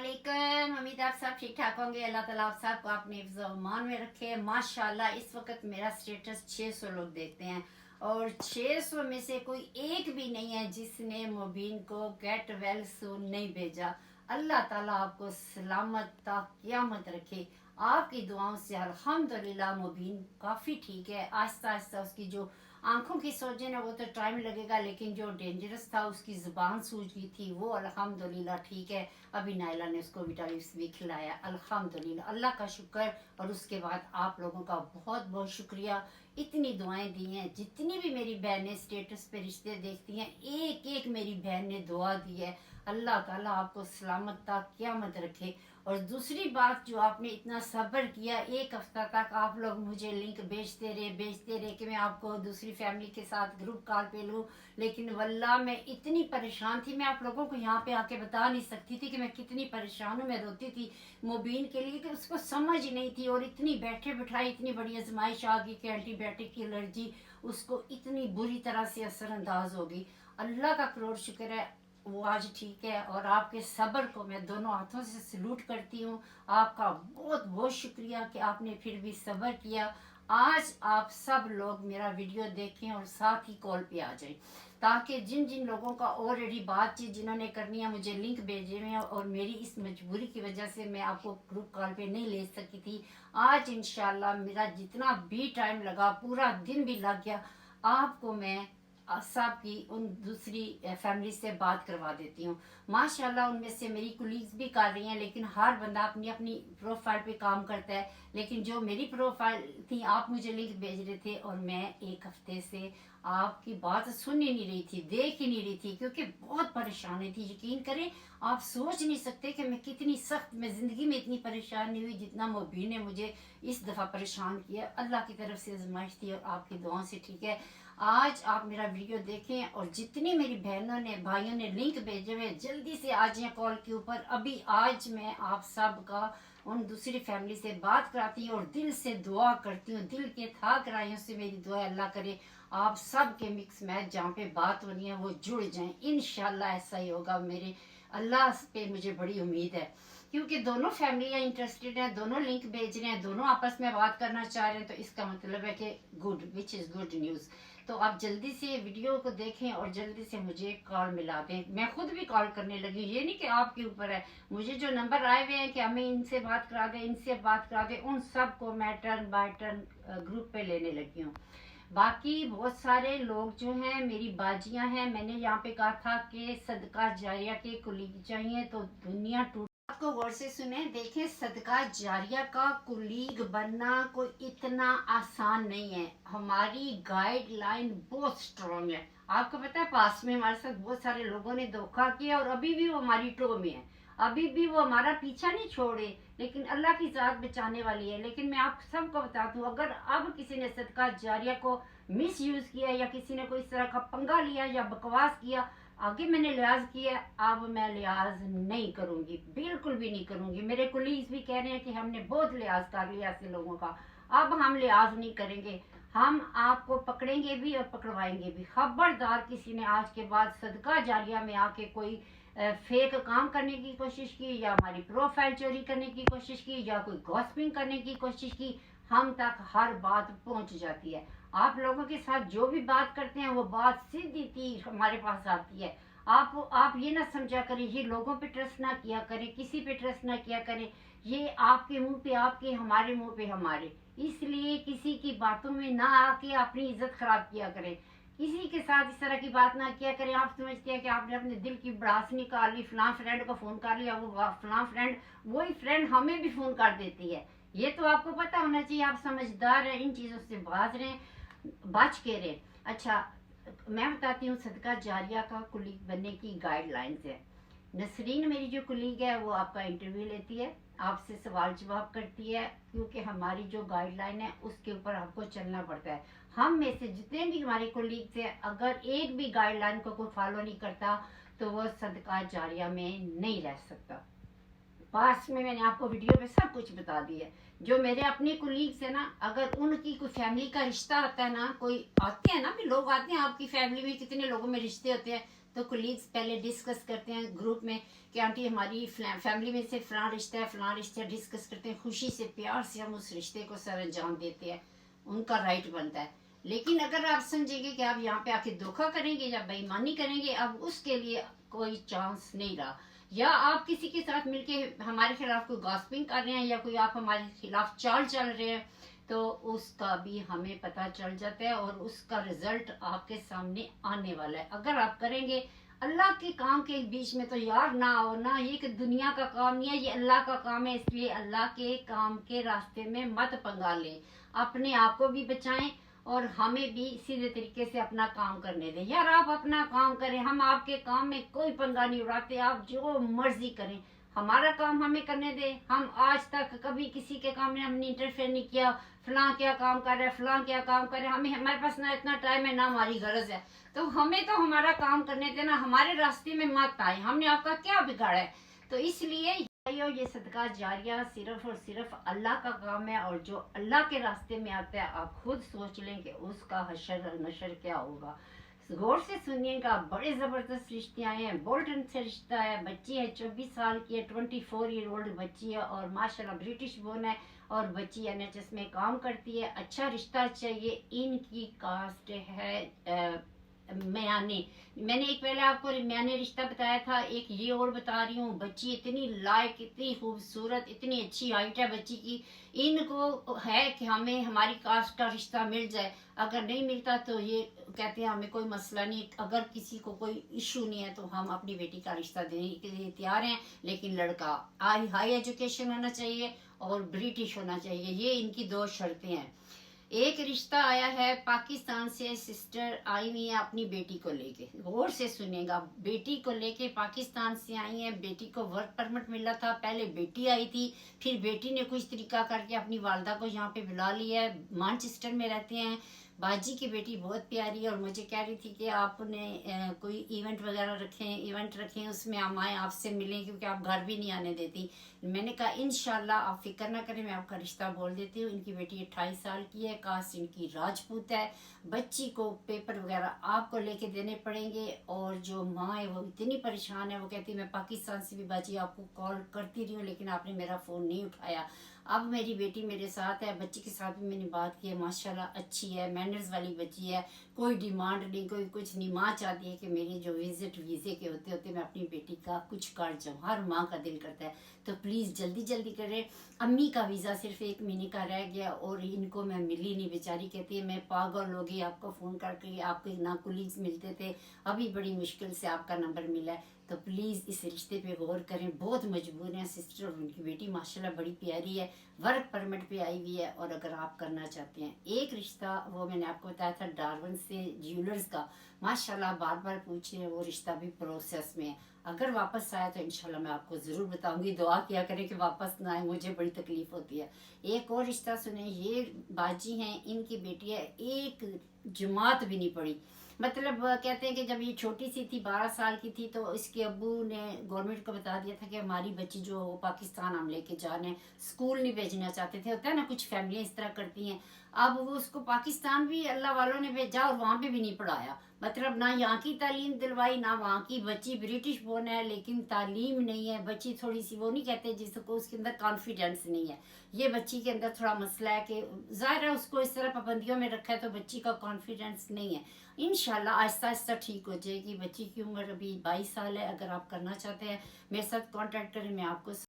अस्सलामुअलैकुम। उम्मीद आप सब ठीक ठाक होंगे। अल्लाह ताला आप सबको अपने हिफ्ज़ व अमान में रखे। माशाल्लाह इस वक्त मेरा स्टेटस 600 लोग देखते हैं और 600 में से कोई एक भी नहीं है जिसने मुबीन को गेट वेल सून नहीं भेजा। अल्लाह ताला आपको सलामत ता क़यामत रखे। आपकी दुआओं से अल्हम्दुलिल्लाह मुबीन काफ़ी ठीक है। आहिस्ता आहिस्ता उसकी जो आंखों की सोजन है वो तो टाइम लगेगा, लेकिन जो डेंजरस था उसकी ज़ुबान सूज गई थी वो अल्हम्दुलिल्लाह ठीक है। अभी नायला ने उसको विटामिन भी खिलाया अल्हम्दुलिल्लाह, अल्लाह का शुक्र। और उसके बाद आप लोगों का बहुत बहुत शुक्रिया, इतनी दुआएं दी हैं। जितनी भी मेरी बहनें स्टेटस पे रिश्ते देखती हैं, एक एक मेरी बहन ने दुआ दी है। अल्लाह ताला आपको सलामत ता क़यामत रखे। और दूसरी बात, जो आपने इतना सब्र किया, एक हफ्ता तक आप लोग मुझे लिंक भेजते रहे कि मैं आपको दूसरी फैमिली के साथ ग्रुप कॉल पे लूँ, लेकिन वल्लाह मैं इतनी परेशान थी, मैं आप लोगों को यहाँ पे आके बता नहीं सकती थी कि मैं कितनी परेशान हूँ। मैं रोती थी मुबीन के लिए कि उसको समझ ही नहीं थी, और इतनी बैठे बिठाई इतनी बड़ी आजमाइश आ गई कि एंटीबायोटिक की एलर्जी उसको इतनी बुरी तरह से असरअंदाज होगी। अल्लाह का करोड़ शुक्र है वो आज ठीक है। और आपके सब्र को मैं दोनों हाथों से सलूट करती हूँ। आपका बहुत बहुत शुक्रिया कि आपने फिर भी सब्र किया। आज आप सब लोग मेरा वीडियो देखें और साथ ही कॉल पे आ जाएं, ताकि जिन जिन लोगों का ऑलरेडी बातचीत जिन्होंने करनी है मुझे लिंक भेजे हुए हैं, और मेरी इस मजबूरी की वजह से मैं आपको ग्रुप कॉल पे नहीं ले सकी थी, आज इंशाल्लाह मेरा जितना भी टाइम लगा, पूरा दिन भी लग गया, आपको मैं सब की उन दूसरी फैमिली से बात करवा देती हूँ। माशाल्लाह उनमें से मेरी कुलीग्स भी कर रही हैं, लेकिन हर बंदा अपनी अपनी प्रोफाइल पे काम करता है। लेकिन जो मेरी प्रोफाइल थी, आप मुझे लिंक भेज रहे थे और मैं एक हफ्ते से आपकी बात सुन ही नहीं रही थी, देख ही नहीं रही थी, क्योंकि बहुत परेशानी थी। यकीन करें, आप सोच नहीं सकते कि मैं कितनी सख्त, मैं ज़िंदगी में इतनी परेशान नहीं हुई जितना मुबीन ने मुझे इस दफ़ा परेशान किया। अल्लाह की तरफ से आजमाइश थी और आपकी दुआओं से ठीक है। आज आप मेरा वीडियो देखें, और जितनी मेरी बहनों ने भाइयों ने लिंक भेजे हुए जल्दी से आ जाएं कॉल के ऊपर। अभी आज मैं आप सब का उन दूसरी फैमिली से बात कराती हूँ और दिल से दुआ करती हूँ, दिल के था कराइयों से मेरी दुआ अल्लाह करे आप सब के मिक्स मैच जहाँ पे बात होनी है वो जुड़ जाएं। इंशाल्लाह ऐसा ही होगा। मेरे अल्लाह पे मुझे बड़ी उम्मीद है, क्योंकि दोनों फैमिलियाँ इंटरेस्टेड हैं, दोनों लिंक भेज रहे हैं, दोनों आपस में बात करना चाह रहे हैं, तो इसका मतलब है कि good, which is good news. तो आप जल्दी से वीडियो को देखें और जल्दी से मुझे कॉल मिला दें। मैं खुद भी कॉल करने लगी, ये नहीं कि आपके ऊपर है। मुझे जो नंबर आए हुए हैं कि हमें इनसे बात करा दें, इनसे बात करा दें, उन सब को मैं टर्न बाय टर्न ग्रुप पे लेने लगी हूँ। बाकी बहुत सारे लोग जो हैं मेरी बाजियां हैं, मैंने यहाँ पे कहा था कि सदका जारिया के कुलीग चाहिए, तो दुनिया टूट। आपको गौर से सुने, देखें, सदका जारिया का कुलीग बनना कोई इतना आसान नहीं है। हमारी गाइडलाइन बहुत स्ट्रॉन्ग है। आपको पता है, पास में हमारे साथ बहुत सारे लोगों ने धोखा किया और अभी भी वो हमारी टो में है, अभी भी वो हमारा पीछा नहीं छोड़े, लेकिन अल्लाह की जात बचाने वाली है। लेकिन मैं आप सबको बता दूं, अगर अब किसी ने सदका जारिया को मिस यूज किया या किसी ने कोई इस तरह का पंगा लिया या बकवास किया, आगे मैंने लिहाज किया, अब मैं लिहाज नहीं करूंगी, बिल्कुल भी नहीं करूंगी। मेरे कुलीग्स भी कह रहे हैं कि हमने बहुत लिहाज कर लिया ऐसे लोगों का, अब हम लिहाज नहीं करेंगे। हम आपको पकड़ेंगे भी और पकड़वाएंगे भी। खबरदार किसी ने आज के बाद सदका जारिया में आके कोई फेक काम करने की कोशिश की, या हमारी प्रोफाइल चोरी करने की कोशिश की, या कोई गॉसिपिंग करने की कोशिश की, हम तक हर बात पहुंच जाती है। आप लोगों के साथ जो भी बात करते हैं वो बात सीधी तीर हमारे पास आती है। आप ये ना समझा करें, ये लोगों पे ट्रस्ट ना किया करें, किसी पे ट्रस्ट ना किया करें। ये आपके मुंह पे आपके, हमारे मुंह पे हमारे, इसलिए किसी की बातों में ना आके अपनी इज्जत खराब किया करें, किसी के साथ इस तरह की बात ना किया करें। आप समझते हैं कि आपने अपने दिल की भड़ास निकाल ली, फलां फ्रेंड को फोन कर लिया, वो फलां फ्रेंड, वही फ्रेंड हमें भी फोन कर देती है। ये तो आपको पता होना चाहिए। आप समझदार हैं, इन चीजों से बाज रहे, बच के रहे। अच्छा, मैं बताती हूँ सदका जारिया का कुलीग बनने की गाइडलाइंस है। नसरीन मेरी जो कुलीग है वो आपका इंटरव्यू लेती है, आपसे सवाल जवाब करती है, क्योंकि हमारी जो गाइडलाइन है उसके ऊपर आपको चलना पड़ता है। हम में से जितने भी हमारे कोलीग्स हैं, अगर एक भी गाइडलाइन को कोई फॉलो नहीं करता तो वो सदका जारिया में नहीं रह सकता। पास में मैंने आपको वीडियो पे सब कुछ बता दिया है। जो मेरे अपने कुलीग्स है ना, अगर उनकी कोई फैमिली का रिश्ता आता है ना, कोई आते हैं ना भी लोग आते हैं, आपकी फैमिली में कितने लोगों में रिश्ते होते हैं, तो कोलीग्स पहले डिस्कस करते हैं ग्रुप में कि आंटी हमारी फैमिली में से फलां रिश्ता डिस्कस करते हैं, खुशी से प्यार से हम उस रिश्ते को सर अंजाम देते हैं, उनका राइट बनता है। लेकिन अगर आप समझेंगे कि आप यहाँ पे आके धोखा करेंगे या बेईमानी करेंगे, अब उसके लिए कोई चांस नहीं रहा। या आप किसी के साथ मिलके हमारे खिलाफ कोई गॉसिपिंग कर रहे हैं या कोई आप हमारे खिलाफ चाल चल रहे हैं, तो उसका भी हमें पता चल जाता है और उसका रिजल्ट आपके सामने आने वाला है। अगर आप करेंगे अल्लाह के काम के बीच में, तो यार ना हो ना, ये कि दुनिया का काम नहीं है, ये अल्लाह का काम है, इसलिए अल्लाह के काम के रास्ते में मत पंगा लें, अपने आप को भी बचाएं और हमें भी सीधे तरीके से अपना काम करने दें। यार आप अपना काम करें, हम आपके काम में कोई पंगा नहीं उड़ाते, आप जो मर्जी करें, हमारा काम हमें करने दें। हम आज तक कभी किसी के काम में हमने इंटरफेयर नहीं किया, फलां क्या काम कर रहा है, फलां क्या काम कर रहे हैं, हमारे पास ना इतना टाइम है ना हमारी गरज है, तो हमें तो हमारा काम करने देना, हमारे रास्ते में मत आए, हमने आपका क्या बिगाड़ा है। तो इसलिए ये सदका जारिया सिर्फ और सिर्फ अल्लाह का काम है, और जो अल्लाह के रास्ते में आता है आप खुद सोच लें कि उसका हशर और नशर क्या होगा। गौर से सुनिएगा, बड़े ज़बरदस्त रिश्ते आए हैं। बोल्टन से रिश्ता है, बच्ची है 24 साल की है, 24 ईयर ओल्ड बच्ची है और माशाल्लाह ब्रिटिश बोर्न है, और बच्ची NHS में काम करती है। अच्छा रिश्ता चाहिए। इनकी कास्ट है म्याने। मैंने एक पहले आपको म्याने रिश्ता बताया था, एक ये और बता रही हूँ। बच्ची इतनी लायक, इतनी खूबसूरत, इतनी अच्छी हाइट है बच्ची की। इनको है कि हमें हमारी कास्ट का रिश्ता मिल जाए, अगर नहीं मिलता तो ये कहते हैं हमें कोई मसला नहीं, अगर किसी को कोई इशू नहीं है तो हम अपनी बेटी का रिश्ता देने के लिए तैयार हैं, लेकिन लड़का हाई एजुकेशन होना चाहिए और ब्रिटिश होना चाहिए। ये इनकी 2 शर्तें हैं। एक रिश्ता आया है पाकिस्तान से, सिस्टर आई हुई है अपनी बेटी को लेके। गौर से सुनिएगा, बेटी को लेके पाकिस्तान से आई है। बेटी को वर्क परमिट मिला था, पहले बेटी आई थी, फिर बेटी ने कुछ तरीका करके अपनी वालदा को यहाँ पे बुला लिया है। मैनचेस्टर में रहते हैं। बाजी की बेटी बहुत प्यारी है और मुझे कह रही थी कि आपने कोई इवेंट वगैरह रखें, उसमें हम आए, आपसे मिलें, क्योंकि आप घर भी नहीं आने देती। मैंने कहा इंशाल्लाह आप फिक्र ना करें, मैं आपका रिश्ता बोल देती हूँ। इनकी बेटी 28 साल की है, कास्ट इनकी राजपूत है। बच्ची को पेपर वगैरह आपको लेके देने पड़ेंगे, और जो माँ है वो इतनी परेशान है, वो कहती है मैं पाकिस्तान से भी बाजी आपको कॉल करती रही हूँ लेकिन आपने मेरा फ़ोन नहीं उठाया। अब मेरी बेटी मेरे साथ है, बच्ची के साथ भी मैंने बात की है, माशाल्लाह अच्छी है, मैनर्स वाली बच्ची है, कोई डिमांड नहीं, कोई कुछ नहीं। माँ चाहती है कि मेरी जो विजिट वीज़े के होते होते मैं अपनी बेटी का कुछ कर जाऊँ, हर माँ का दिल करता है। तो प्लीज़ जल्दी जल्दी करें। अम्मी का वीज़ा सिर्फ 1 महीने का रह गया और इनको मैं मिली नहीं। बेचारी कहती है मैं पागल हो गई, आपको फ़ोन करके आपके ना कुलीग्स मिलते थे, अभी बड़ी मुश्किल से आपका नंबर मिला है। तो प्लीज़ इस रिश्ते पे गौर करें, बहुत मजबूर हैं सिस्टर, और उनकी बेटी माशाल्लाह बड़ी प्यारी है, वर्क परमिट पे आई हुई है। और अगर आप करना चाहते हैं एक रिश्ता, वो मैंने आपको बताया था डार्बन से ज्वेलर्स का, माशाल्लाह बार बार पूछे हैं, वो रिश्ता भी प्रोसेस में है। अगर वापस आया तो इंशाल्लाह मैं आपको ज़रूर बताऊंगी। दुआ किया करें कि वापस ना आए, मुझे बड़ी तकलीफ होती है। एक और रिश्ता सुने, ये बाजी हैं, इनकी बेटी है, एक जमात भी नहीं पड़ी। मतलब कहते हैं कि जब ये छोटी सी थी, 12 साल की थी, तो इसके अब्बू ने गवर्नमेंट को बता दिया था कि हमारी बच्ची जो वो पाकिस्तान हम लेके जा रहे हैं, स्कूल नहीं भेजना चाहते थे। होता है ना कुछ फैमिलियाँ इस तरह करती हैं। अब वो उसको पाकिस्तान भी अल्लाह वालों ने भेजा और वहाँ पे भी नहीं पढ़ाया, मतलब ना यहाँ की तालीम दिलवाई ना वहाँ की। बच्ची ब्रिटिश बोर्न है लेकिन तालीम नहीं है, बच्ची थोड़ी सी वो नहीं कहते जिसको उसके अंदर कॉन्फिडेंस नहीं है। ये बच्ची के अंदर थोड़ा मसला है कि ज़ाहिर है उसको इस तरह पाबंदियों में रखा है तो बच्ची का कॉन्फिडेंस नहीं है। इंशाल्लाह आहिस्ता आहिस्ता ठीक हो जाएगी। बच्ची की उम्र अभी 22 साल है। अगर आप करना चाहते हैं मेरे साथ कांटेक्ट करें, मैं आपको